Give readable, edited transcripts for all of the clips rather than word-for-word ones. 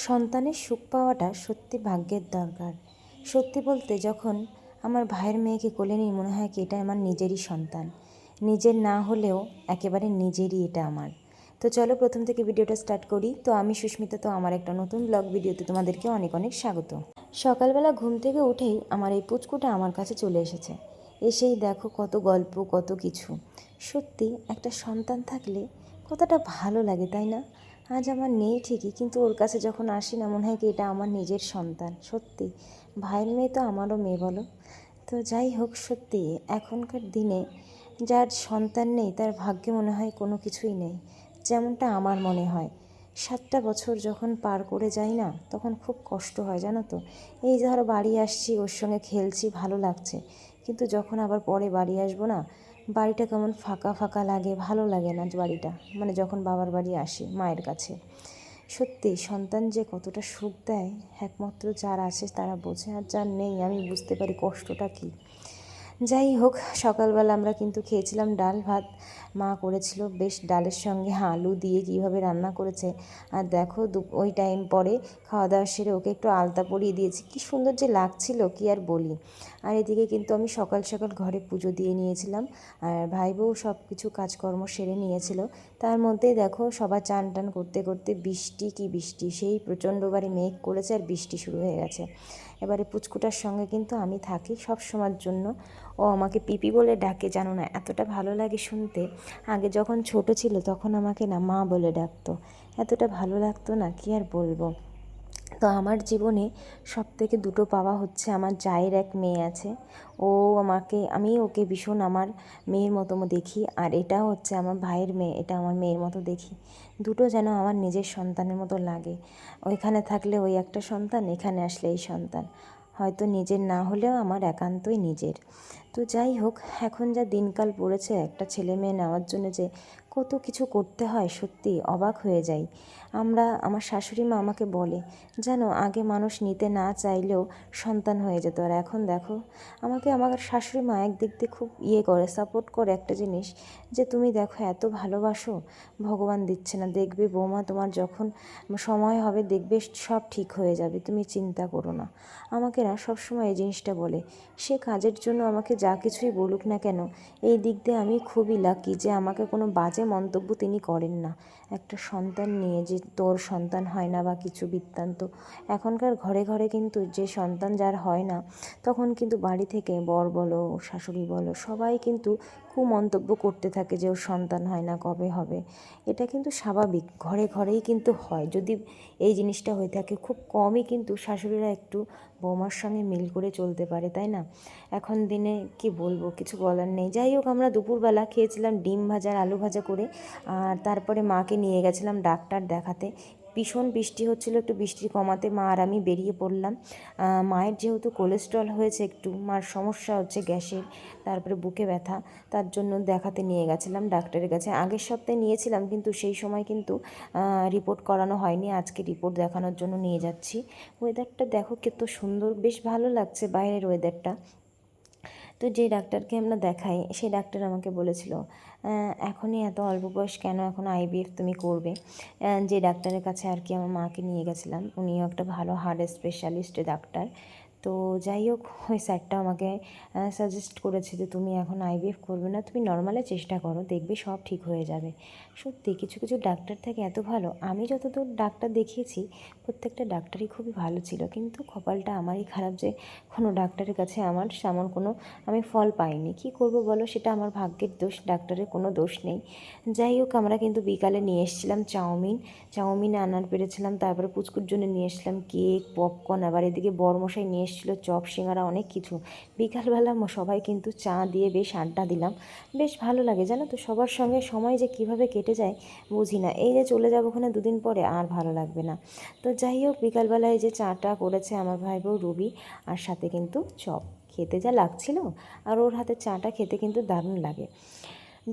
সন্তানের সুখ পাওয়াটা সত্যি ভাগ্যের দরকার। সত্যি বলতে যখন আমার ভাইয়ের মেয়েকে কোলে নিই মনে হয় কি এটা আমার নিজেরই সন্তান। নিজের না হলেও একেবারে নিজেরই এটা আমার। তো চলো প্রথম থেকে ভিডিওটা স্টার্ট করি। তো আমি সুস্মিতা, তো আমার একটা নতুন ব্লগ ভিডিওতে তোমাদেরকে অনেক অনেক স্বাগত। সকালবেলা ঘুম থেকে উঠেই আমার এই পুচকুটা আমার কাছে চলে এসেছে। এসেই দেখো কত গল্প, কত কিছু। সত্যি একটা সন্তান থাকলে কতটা ভালো লাগে, তাই না? আজ আমার নেই ঠিকই, কিন্তু ওর কাছে যখন আসি না মনে হয় কি এটা আমার নিজের সন্তান। সত্যি ভাইয়ের মেয়ে তো আমারও মেয়ে, বলো। তো যাই হোক, সত্যি এখনকার দিনে যার সন্তান নেই তার ভাগ্যে মনে হয় কোনো কিছুই নেই, যেমনটা আমার মনে হয়। 7টা বছর যখন পার করে যাই না তখন খুব কষ্ট হয়, জানো তো। এই ধরো বাড়ি আসছি, ওর সঙ্গে খেলছি, ভালো লাগছে, কিন্তু যখন আবার পরে বাড়ি আসবো না, বাড়িটা কেমন ফাঁকা ফাঁকা লাগে, ভালো লাগে না বাড়িটা। মানে যখন বাবার বাড়ি আসি মায়ের কাছে, সত্যি সন্তান যে কতটা সুখ দেয় একমাত্র যার আছে তারা বোঝে, আর যার নেই আমি বুঝতে পারি কষ্টটা কী। যাই হোক, সকালবেলা আমরা কিন্তু খেয়েছিলাম ডাল ভাত। মা করেছিল বেশ, ডালের সঙ্গে আলু দিয়ে কীভাবে রান্না করেছে। আর দেখো ওই টাইম পরে খাওয়া দাওয়া সেরে ওকে একটু আলতা পরিয়ে দিয়েছি, কী সুন্দর যে লাগছিল কী আর বলি। আর এদিকে কিন্তু আমি সকাল সকাল ঘরে পুজো দিয়ে নিয়েছিলাম, আর ভাই বউ সব কিছু কাজকর্ম সেরে নিয়েছিল। তার মধ্যেই দেখো সবার চান টান করতে করতে বৃষ্টি, কি বৃষ্টি, সেই প্রচণ্ডবারে মেঘ করেছে আর বৃষ্টি শুরু হয়ে গেছে। এবারে পুচকুটার সঙ্গে কিন্তু আমি থাকি সব সময়ের জন্য। ও আমাকে পিপি বলে ডাকে, জানো না এতটা ভালো লাগে শুনতে। আগে যখন ছোট ছিল তখন আমাকে না মা বলে ডাকতো, এতটা ভালো লাগতো না কি আর বলবো। তো আমার জীবনে সবথেকে দুটো পাওয়া হচ্ছে, আমার জায়ের এক মেয়ে আছে, ও আমাকে, আমি ওকে ভীষণ আমার মেয়ের মতো দেখি, আর এটা হচ্ছে আমার ভাইয়ের মেয়ে, এটা আমার মেয়ের মতো দেখি। দুটো যেন আমার নিজের সন্তানের মতো লাগে। ওইখানে থাকলে ওই একটা সন্তান, এখানে আসলে এই সন্তান, হয়তো নিজের না হলেও আমার একান্তই নিজের। তো যাই হোক, এখন যা দিনকাল পড়েছে একটা ছেলে মেয়ে নেওয়ার জন্য যে কত কিছু করতে হয়, সত্যি অবাক হয়ে যাই আমরা। আমার শাশুড়ি মা আমাকে বলে, জানো আগে মানুষ নিতে না চাইলেও সন্তান হয়ে যেত, আর এখন দেখো আমাকে আমার শাশুড়ি মা একদিক দিয়ে খুব করে সাপোর্ট করে একটা জিনিস, যে তুমি দেখো এত ভালোবাসো, ভগবান দিচ্ছে না, দেখবে বৌমা তোমার যখন সময় হবে দেখবে সব ঠিক হয়ে যাবে, তুমি চিন্তা করো না। আমাকে না সবসময় এই জিনিসটা বলে। সে কাজের জন্য আমাকে যা কিছুই বলুক না কেন, এই দিক দিয়ে আমি খুবই লাকি যে আমাকে কোনো বাজে মন্তব্য তিনি করেন না। একটা সন্তান নিয়ে যে তোর সন্তান হয় না বা কিছু বৃত্তান্ত, এখনকার ঘরে ঘরে কিন্তু যে সন্তান যার হয় না, তখন কিন্তু বাড়ি থেকে বর বলো, শাশুড়ি বলো, সবাই কিন্তু কুমন্তব্য করতে থাকে যে ওর সন্তান হয় না, কবে হবে। এটা কিন্তু স্বাভাবিক, ঘরে ঘরেই কিন্তু হয়। যদি এই জিনিসটা হয়ে থাকে, খুব কমই কিন্তু শাশুড়িরা একটু বৌমার সঙ্গে মিল করে চলতে পারে, তাই না? এখন দিনে কি বলবো, কিছু বলার নেই। যাই হোক, আমরা দুপুরবেলা খেয়েছিলাম ডিম ভাজা আর আলু ভাজা করে, আর তারপরে মাকে নিয়ে গেছিলাম ডাক্তার দেখাতে। ভীষণ বৃষ্টি হচ্ছিল, একটু বৃষ্টি কমাতে মা আর আমি বেরিয়ে পড়লাম। মায়ের যেহেতু কোলেস্ট্রল হয়েছে, একটু মার সমস্যা হচ্ছে গ্যাসের, তারপরে বুকে ব্যথা, তার জন্য দেখাতে নিয়ে গেছিলাম ডাক্তারের কাছে। আগের সপ্তাহে নিয়েছিলাম, কিন্তু সেই সময় কিন্তু রিপোর্ট করানো হয়নি, আজকে রিপোর্ট দেখানোর জন্য নিয়ে যাচ্ছি। ওয়েদারটা দেখো কত সুন্দর, বেশ ভালো লাগছে বাইরের ওয়েদারটা। তো যে ডাক্তারকে আমরা দেখাই সেই ডাক্তার আমাকে বলেছিল, এখনই এত অল্প বয়স কেন এখন আইভিএফ তুমি করবে। যে ডাক্তারের কাছে আর কি আমার মাকে নিয়ে গেছিলাম, উনিও একটা ভালো হার্ট স্পেশালিস্ট ডাক্তার। তো যাই হোক, ওই স্যারটা আমাকে সাজেস্ট করেছে যে তুমি এখন আইভিএফ করবে না, তুমি নর্মালে চেষ্টা করো, দেখবে সব ঠিক হয়ে যাবে। সত্যি কিছু কিছু ডাক্তার থাকে এত ভালো। আমি যতদূর ডাক্তার দেখিয়েছি প্রত্যেকটা ডাক্তারই খুবই ভালো ছিল, কিন্তু কপালটা আমারই খারাপ যে কোনো ডাক্তারের কাছে আমার তেমন কোনো আমি ফল পাইনি। কি করব বলো, সেটা আমার ভাগ্যের দোষ, ডাক্তারের কোনো দোষ নেই। যাই হোক, আমরা কিন্তু বিকালে নিয়ে এসেছিলাম চাউমিন আনার পেরেছিলাম, তারপরে পুচকুর জন্য নিয়ে এসেছিলাম কেক, পপকর্ন, আবার এদিকে বরমশাই নিয়ে এসেছিলো চপ, সিঙ্গারা, অনেক কিছু। বিকালবেলা সবাই কিন্তু চা দিয়ে বেশ আড্ডা দিলাম, বেশ ভালো লাগে জানো তো। সবার সঙ্গে সময় যে কিভাবে কেটে যায় বুঝি না, এই যে চলে যাবো ওখানে দুদিন পরে আর ভালো লাগবে না। তো যাই হোক, বিকালবেলায় যে চাটা করেছে আমার ভাই বউ রুবি, আর সাথে কিন্তু চপ, খেতে যা লাগছিল, আর ওর হাতে চাটা খেতে কিন্তু দারুণ লাগে।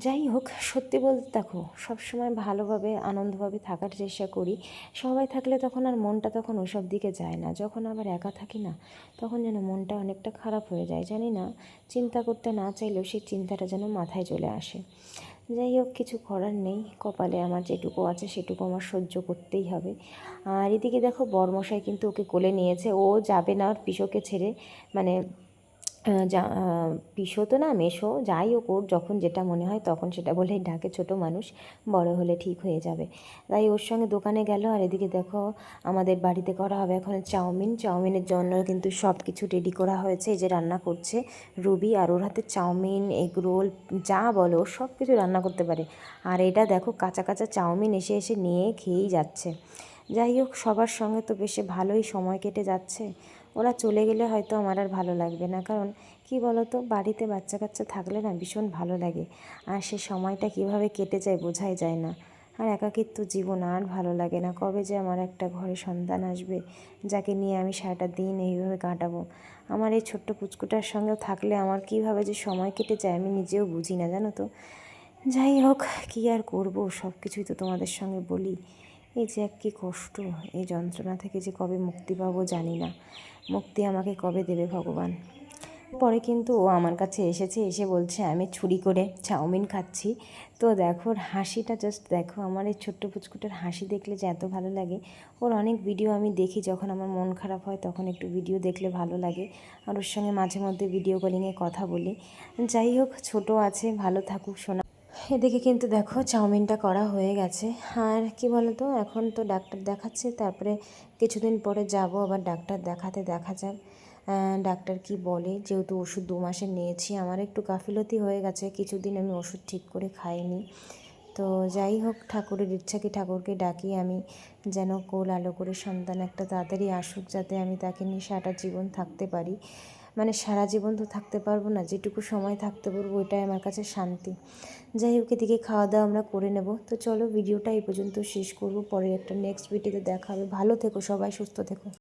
যাই হোক, সত্যি বলতে দেখো সবসময় ভালোভাবে আনন্দভাবে থাকার চেষ্টা করি। সবাই থাকলে তখন আর মনটা তখন ওসব দিকে যায় না, যখন আবার একা থাকি না তখন যেন মনটা অনেকটা খারাপ হয়ে যায়, জানি না, চিন্তা করতে না চাইলেও সেই চিন্তাটা যেন মাথায় চলে আসে। যাই হোক, কিছু করার নেই, কপালে আমার যেটুকু আছে সেটুকু আমার সহ্য করতেই হবে। আর এদিকে দেখো বরমশাই কিন্তু ওকে কোলে নিয়েছে, ও যাবে না ওর পিসোকে ছেড়ে, মানে যা পিসো তো না, মেসো, যাই হোক, ওর যখন যেটা মনে হয় তখন সেটা বলেই ডাকে, ছোটো মানুষ, বড় হলে ঠিক হয়ে যাবে। তাই ওর সঙ্গে দোকানে গেল। আর এদিকে দেখো আমাদের বাড়িতে করা হবে এখন চাউমিনের জন্য কিন্তু সব কিছু রেডি করা হয়েছে। এই যে রান্না করছে রুবি, আর ওর হাতে চাউমিন, এগ রোল, যা বলো সব কিছু রান্না করতে পারে। আর এটা দেখো কাঁচা কাঁচা চাউমিন এসে এসে নিয়ে খেয়েই যাচ্ছে। যাই হোক, সবার সঙ্গে তো বেশ ভালোই সময় কেটে যাচ্ছে। ওরা চলে গেলে হয়তো আমার আর ভালো লাগবে না, কারণ কি বলো তো, বাড়িতে বাচ্চা কাচ্চা থাকলে না ভীষণ ভালো লাগে, আর সে সময়টা কিভাবে কেটে যায় বোঝাই যায় না। আর একাকিত্ব জীবন আর ভালো লাগে না। কবে যে আমার একটা ঘরে সন্তান আসবে যাকে নিয়ে আমি সারাটা দিন এইভাবে কাটাবো। আমার এই ছোট্ট পুচকুটার সঙ্গেও থাকলে আমার কিভাবে যে সময় কেটে যায় আমি নিজেও বুঝি না, জানো তো। যাই হোক, কী আর করব, সব কিছুই তো তোমাদের সঙ্গে বলি। এই যে এক কী কষ্ট, এই যন্ত্রণা থেকে যে কবে মুক্তি পাবো জানি না। মুক্তি আমাকে কবে দেবে ভগবান। পরে কিন্তু ও আমার কাছে এসেছে, এসে বলছে আমি চুরি করে চাউমিন খাচ্ছি। তো দেখো ওর হাসিটা, জাস্ট দেখো, আমার এই ছোট্ট পুচকুটার হাসি দেখলে যে এত ভালো লাগে। ওর অনেক ভিডিও আমি দেখি, যখন আমার মন খারাপ হয় তখন একটু ভিডিও দেখলে ভালো লাগে, আর ওর সঙ্গে মাঝে মধ্যে ভিডিও কলিংয়ে কথা বলি। যাই হোক, ছোটো আছে, ভালো থাকুক সোনা। এদিকে কিন্তু দেখো চাউমিনটা করা হয়ে গেছে। আর কি বলো তো, এখন তো ডাক্তার দেখাচ্ছে, তারপরে কিছুদিন পরে যাব আবার ডাক্তার দেখাতে, দেখা যাক ডাক্তার কি বলে। যেহেতু ওষুধ 2 মাসের নিয়েছি, আমার একটু গাফিলতি হয়ে গেছে, কিছুদিন আমি ওষুধ ঠিক করে খাইনি। তো যাই হোক, ঠাকুরের ইচ্ছা কি, ঠাকুরকে ডাকি আমি যেন কোল আলো করে সন্তান একটা তাড়াতাড়ি আসুক, যাতে আমি তাকে নিয়ে সারাটা জীবন থাকতে পারি। মানে সারা জীবন তো থাকতে পারবো না, যেটুকু সময় থাকতে পারবো ওইটাই আমার কাছে শান্তি। যাই হোক, এদিকে খাওয়া দাওয়া আমরা করে নেব। তো চলো ভিডিওটা এই পর্যন্ত শেষ করব, পরে একটা নেক্সট ভিডিওতে দেখা হবে। ভালো থেকো সবাই, সুস্থ থেকো।